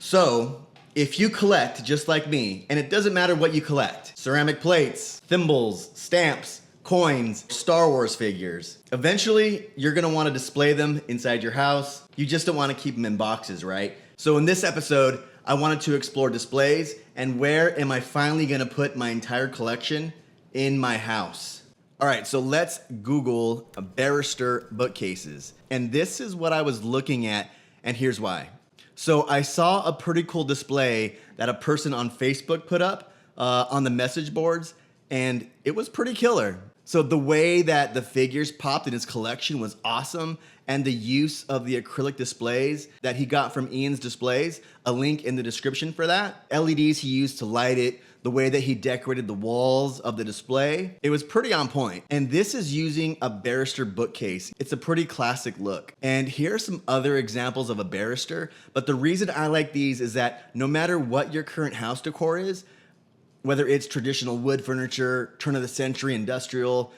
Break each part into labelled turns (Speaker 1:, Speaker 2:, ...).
Speaker 1: So, if you collect just like me, and it doesn't matter what you collect, ceramic plates, thimbles, stamps, coins, Star Wars figures, eventually you're gonna wanna display them inside your house. You just don't wanna keep them in boxes, right? So in this episode, I wanted to explore displays and where am I finally gonna put my entire collection in my house. All right, so let's Google barrister bookcases. And this is what I was looking at, and here's why. So I saw a pretty cool display that a person on Facebook put up on the message boards, and it was pretty killer. So the way that the figures popped in his collection was awesome, and the use of the acrylic displays that he got from Ian's Displays, a link in the description for that. LEDs he used to light it, the way that he decorated the walls of the display, it was pretty on point. And this is using a barrister bookcase. It's a pretty classic look. And here are some other examples of a barrister, but the reason I like these is that no matter what your current house decor is, whether it's traditional wood furniture, turn of the century, industrial,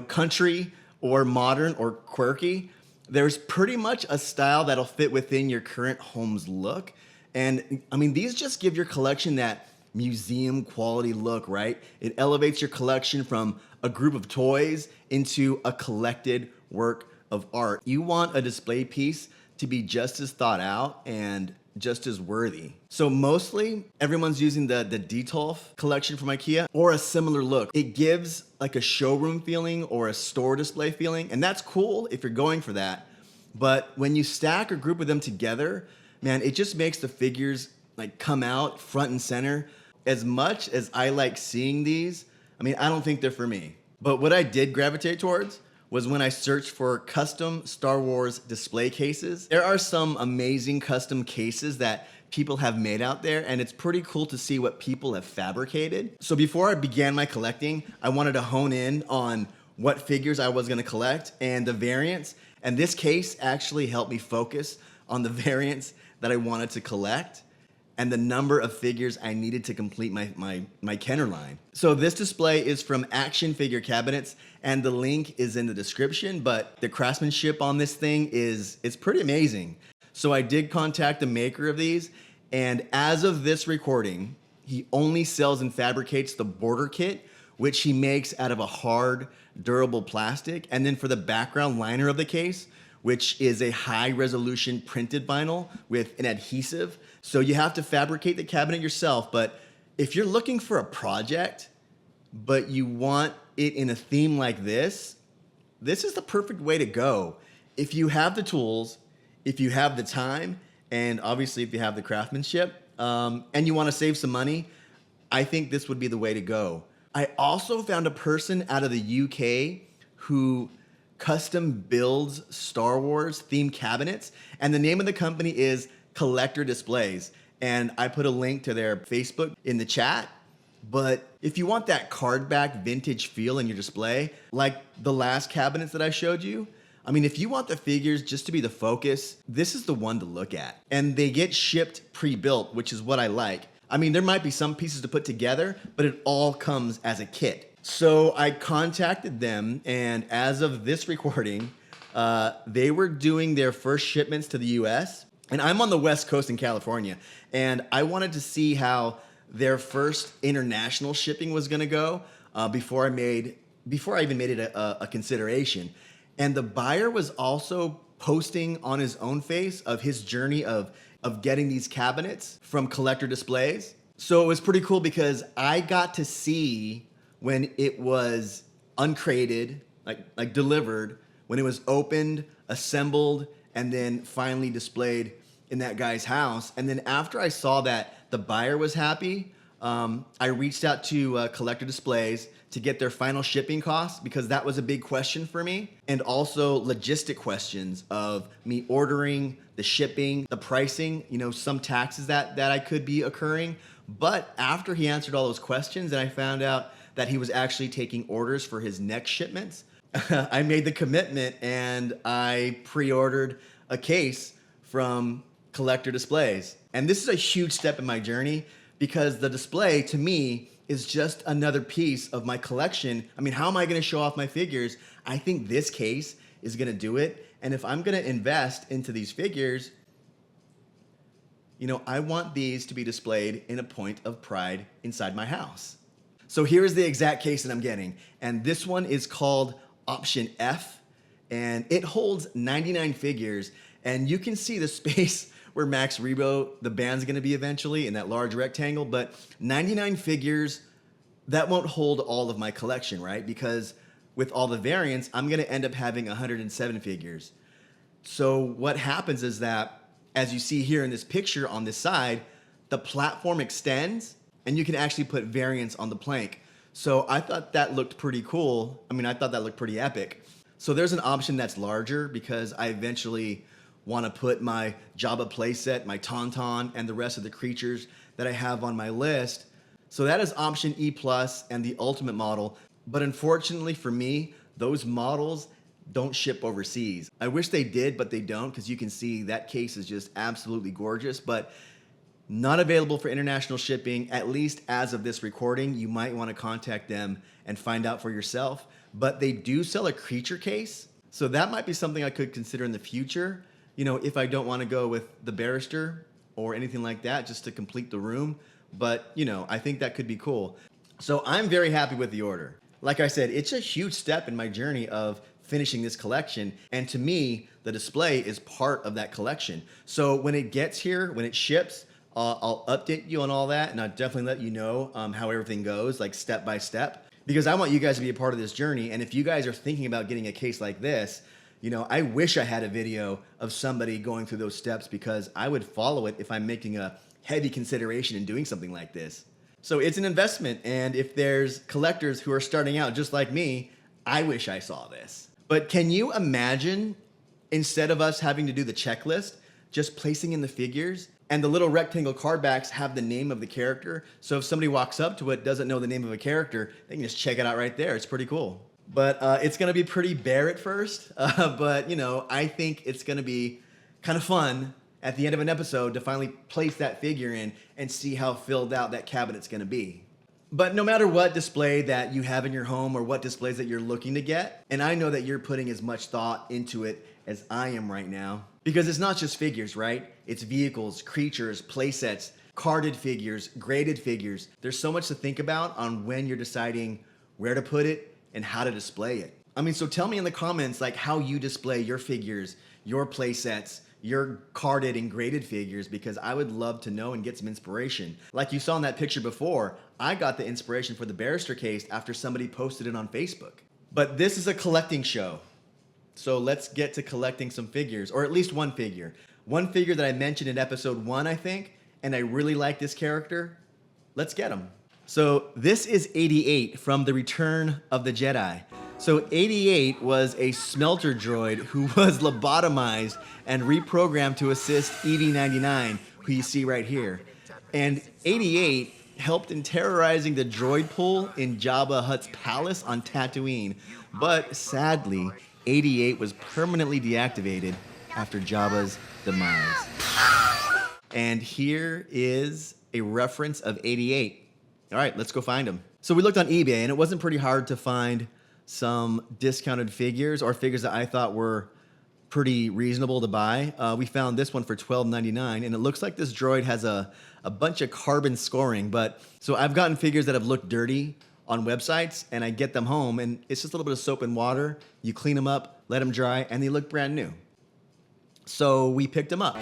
Speaker 1: country, or modern or quirky, there's pretty much a style that'll fit within your current home's look. And I mean, these just give your collection that museum quality look, right? It elevates your collection from a group of toys into a collected work of art. You want a display piece to be just as thought out and just as worthy. So mostly everyone's using the Detolf collection from IKEA or a similar look. It gives like a showroom feeling or a store display feeling, and that's cool if you're going for that. But when you stack or group of them together, man, it just makes the figures like come out front and center. As much as I like seeing these, I mean, I don't think they're for me. But what I did gravitate towards was when I searched for custom Star Wars display cases. There are some amazing custom cases that people have made out there, and it's pretty cool to see what people have fabricated. So before I began my collecting, I wanted to hone in on what figures I was gonna collect and the variants, and this case actually helped me focus on the variants that I wanted to collect and the number of figures I needed to complete my Kenner line. So this display is from Action Figure Cabinets, and the link is in the description, but the craftsmanship on this thing it's pretty amazing. So I did contact the maker of these, and as of this recording, he only sells and fabricates the border kit, which he makes out of a hard, durable plastic, and then for the background liner of the case, which is a high resolution printed vinyl with an adhesive. So you have to fabricate the cabinet yourself, but if you're looking for a project, but you want it in a theme like this is the perfect way to go. If you have the tools, if you have the time, and obviously if you have the craftsmanship, and you wanna save some money, I think this would be the way to go. I also found a person out of the UK who custom builds Star Wars themed cabinets, and the name of the company is Collector Displays, and I put a link to their Facebook in the chat. But if you want that card back vintage feel in your display, like the last cabinets that I showed you, I mean, if you want the figures just to be the focus, this is the one to look at. And they get shipped pre-built, which is what I like. I mean, there might be some pieces to put together, but it all comes as a kit. So I contacted them, and as of this recording, they were doing their first shipments to the US, and I'm on the West Coast in California, and I wanted to see how their first international shipping was gonna go before I even made it a consideration. And the buyer was also posting on his own face of his journey of getting these cabinets from Collector Displays. So it was pretty cool because I got to see when it was uncrated, like delivered, when it was opened, assembled, and then finally displayed in that guy's house. And then after I saw that the buyer was happy, I reached out to Collector Displays to get their final shipping costs, because that was a big question for me. And also logistic questions of me ordering, the shipping, the pricing, some taxes that I could be occurring. But after he answered all those questions and I found out that he was actually taking orders for his next shipments, I made the commitment and I pre-ordered a case from Collector Displays. And this is a huge step in my journey because the display to me is just another piece of my collection. I mean, how am I gonna show off my figures? I think this case is gonna do it. And if I'm gonna invest into these figures, You know, I want these to be displayed in a point of pride inside my house. So here's the exact case that I'm getting. And this one is called option F, and it holds 99 figures. And you can see the space where Max Rebo, the band's gonna be eventually in that large rectangle, but 99 figures, that won't hold all of my collection, right? Because with all the variants, I'm gonna end up having 107 figures. So what happens is that, as you see here in this picture on this side, the platform extends and you can actually put variants on the plank. So I thought that looked pretty cool. I mean, I thought that looked pretty epic. So there's an option that's larger because I eventually want to put my Jabba playset, my Tauntaun, and the rest of the creatures that I have on my list. So that is option E+, and the ultimate model. But unfortunately for me, those models don't ship overseas. I wish they did, but they don't, because you can see that case is just absolutely gorgeous, but not available for international shipping, at least as of this recording. You might want to contact them and find out for yourself. But they do sell a creature case, so that might be something I could consider in the future. You know, if I don't want to go with the barrister or anything like that, just to complete the room. But, you know, I think that could be cool. So I'm very happy with the order. Like I said, it's a huge step in my journey of finishing this collection. And to me, the display is part of that collection. So when it gets here, when it ships, I'll update you on all that, and I'll definitely let you know how everything goes, like step by step, because I want you guys to be a part of this journey. And if you guys are thinking about getting a case like this, you know, I wish I had a video of somebody going through those steps, because I would follow it if I'm making a heavy consideration in doing something like this. So it's an investment, and if there's collectors who are starting out just like me, I wish I saw this. But can you imagine, instead of us having to do the checklist, just placing in the figures, and the little rectangle card backs have the name of the character, so if somebody walks up to it, doesn't know the name of a character, they can just check it out right there. It's pretty cool. But it's gonna be pretty bare at first, but you know, I think it's gonna be kind of fun at the end of an episode to finally place that figure in and see how filled out that cabinet's gonna be. But no matter what display that you have in your home or what displays that you're looking to get, and I know that you're putting as much thought into it as I am right now, because it's not just figures, right? It's vehicles, creatures, playsets, carded figures, graded figures. There's so much to think about on when you're deciding where to put it and how to display it. I mean, so tell me in the comments like how you display your figures, your playsets, your carded and graded figures, because I would love to know and get some inspiration. Like you saw in that picture before, I got the inspiration for the barrister case after somebody posted it on Facebook. But this is a collecting show. So let's get to collecting some figures, or at least one figure. One figure that I mentioned in episode 1, I think, and I really like this character. Let's get him. So this is 88 from The Return of the Jedi. So 88 was a smelter droid who was lobotomized and reprogrammed to assist EV-99, who you see right here. And 88 helped in terrorizing the droid pool in Jabba the Hutt's palace on Tatooine. But sadly, 88 was permanently deactivated after Jabba's demise. And here is a reference of 88. All right, let's go find him. So we looked on eBay, and it wasn't pretty hard to find some discounted figures, or figures that I thought were pretty reasonable to buy. We found this one for $12.99, and it looks like this droid has a bunch of carbon scoring. But so I've gotten figures that have looked dirty on websites, and I get them home, and it's just a little bit of soap and water. You clean them up, let them dry, and they look brand new. So we picked them up.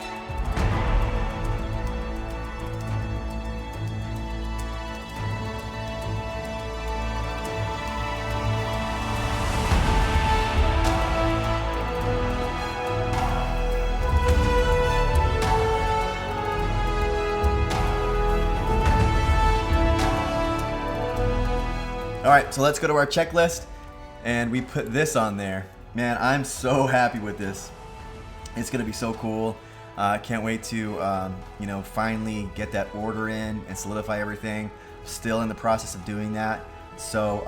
Speaker 1: All right, so let's go to our checklist, and we put this on there. Man, I'm so happy with this. It's gonna be so cool. Can't wait to, finally get that order in and solidify everything. Still in the process of doing that. So,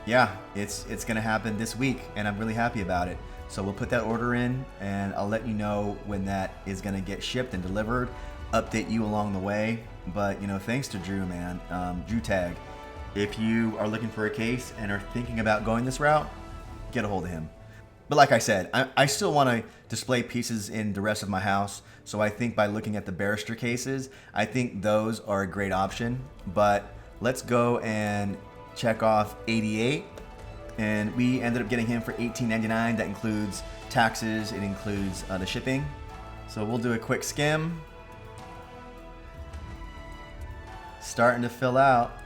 Speaker 1: yeah, it's gonna happen this week, and I'm really happy about it. So we'll put that order in, and I'll let you know when that is gonna get shipped and delivered. Update you along the way. But thanks to Drew, man, Drew Tag. If you are looking for a case and are thinking about going this route, get a hold of him. But like I said, I still want to display pieces in the rest of my house. So I think by looking at the barrister cases, I think those are a great option. But let's go and check off 88. And we ended up getting him for $18.99. That includes taxes, it includes the shipping. So we'll do a quick skim. Starting to fill out.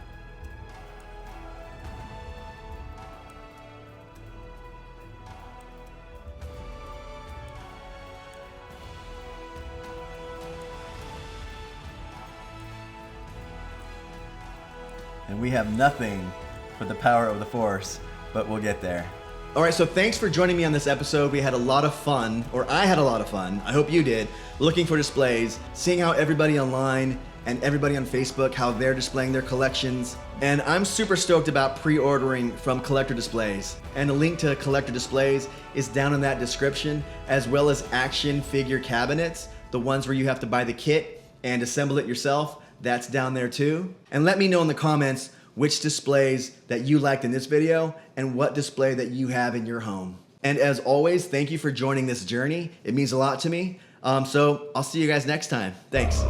Speaker 1: And we have nothing but the power of the Force, but we'll get there. All right, so thanks for joining me on this episode. We had a lot of fun, or I had a lot of fun. I hope you did, looking for displays, seeing how everybody online and everybody on Facebook, how they're displaying their collections. And I'm super stoked about pre-ordering from Collector Displays. And the link to Collector Displays is down in that description, as well as action figure cabinets, the ones where you have to buy the kit and assemble it yourself. That's down there too. And let me know in the comments which displays that you liked in this video and what display that you have in your home. And as always, thank you for joining this journey. It means a lot to me. So I'll see you guys next time. Thanks.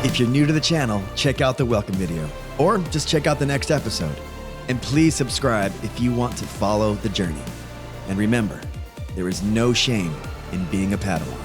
Speaker 1: If you're new to the channel, check out the welcome video or just check out the next episode. And please subscribe if you want to follow the journey. And remember, there is no shame in being a Padawan.